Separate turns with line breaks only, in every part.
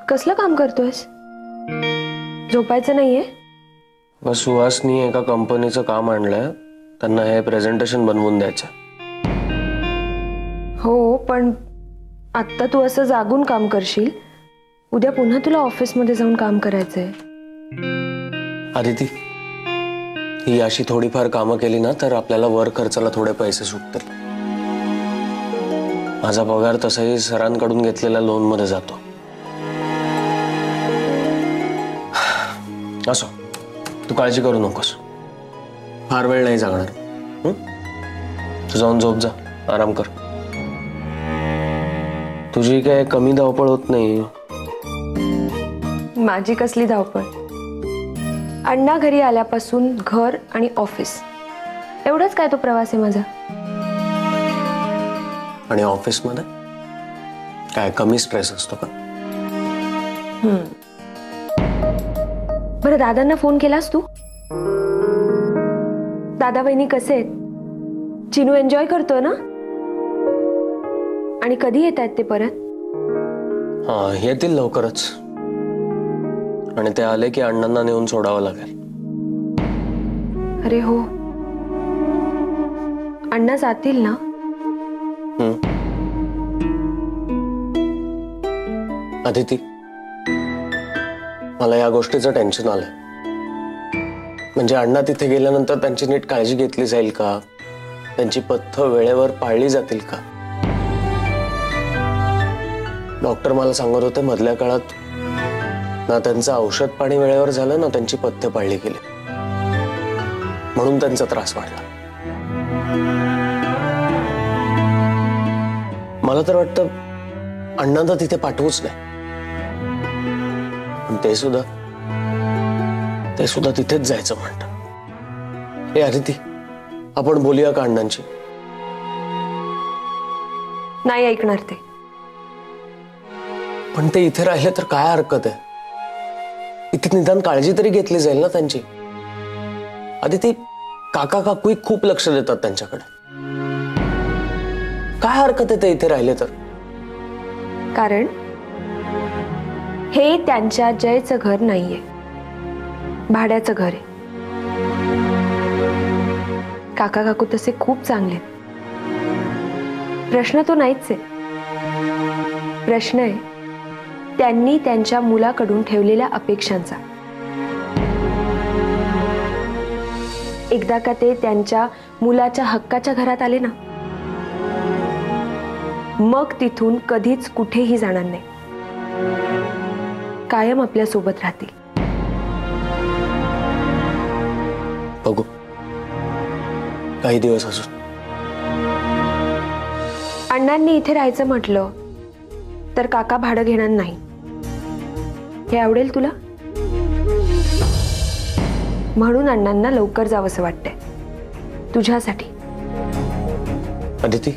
कसलं काम करतोयस? झोपायचं नाहीये?
बस सुहासनी एका कंपनीचं काम आणलंय, त्यांना हे प्रेझेंटेशन बनवून द्यायचं.
हो, पण आत्ता तू असं जागून काम करशील, उद्या पुन्हा तुला ऑफिसमध्ये जाऊन काम करायचंय.
आदिती, ही अशी थोडीफार कामं केली ना तर आपल्याला वर खर्चाला थोडे पैसे सुटतील. माझा पगार तसाही सरांकडून घेतलेल्या लोन मध्ये जातो. असो, तू काळजी करू नकोस, फार वेळ नाही जागणार. तू जाऊन झोप जा, आराम कर. तुझी काय कमी धावपळ होत नाही.
माझी कसली धावपळ? अण्णा घरी आल्यापासून घर आणि ऑफिस एवढंच काय तो प्रवास आहे माझा.
आणि ऑफिस मध्ये काय कमी स्ट्रेस असतो का?
बरं, दादांना फोन केलास तू? दादा वहिनी कसे आहेत? चिनू एन्जॉय करतोय ना? आणि कधी येत आहेत ते परत?
हा, येतील लवकरच. आणि ते आले की अण्णांना नेऊन सोडावं लागेल.
अरे हो, अण्णा जातील ना?
अदिती, मला या गोष्टीचं टेन्शन आलंय. म्हणजे अण्णा तिथे गेल्यानंतर त्यांची नीट काळजी घेतली जाईल का? त्यांची पथ्य वेळेवर पाळली जातील का? डॉक्टर मला सांगत होते मधल्या काळात ना त्यांचं औषध पाणी वेळेवर झालं ना त्यांची पथ्य पाळली गेली, म्हणून त्यांचा त्रास वाढला. मला तर वाटतं अण्णांना तिथे पाठवूच नाही. पण ते सुद्धा तिथेच जायचं म्हणतात. हे अदिती, आपण बोलूया का अण्णांची?
नाही ऐकणार ते.
पण ते इथे राहिले तर काय हरकत आहे? इथे निदान काळजी तरी घेतली जाईल ना त्यांची. अदिती, काका काकू खूप लक्ष देतात त्यांच्याकडे. काय हरकत आहे ते इथे राहिले तर?
कारण हे त्यांच्या जयचं घर नाहीये, भाड्याचं घर आहे. काका काकू तसे खूप चांगले आहेत. प्रश्न तो नाहीच आहे. प्रश्न आहे त्यांनी त्यांच्या मुलाकडून ठेवलेल्या अपेक्षांचा. एकदा का ते त्यांच्या मुलाच्या हक्काच्या घरात आले ना, मग तिथून कधीच कुठेही जाणार नाही. कायम आपल्या सोबत राहतील.
बघू, काही दिवस अजून.
अण्णांनी इथे राहायचं म्हटलं तर काका भाडं घेणार नाही. हे आवडेल तुला? म्हणून अण्णांना लवकर जावंसं वाटतंय तुझ्यासाठी.
अदिती,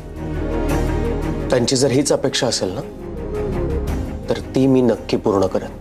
त्यांची जर हीच अपेक्षा असेल ना तर ती मी नक्की पूर्ण करेन.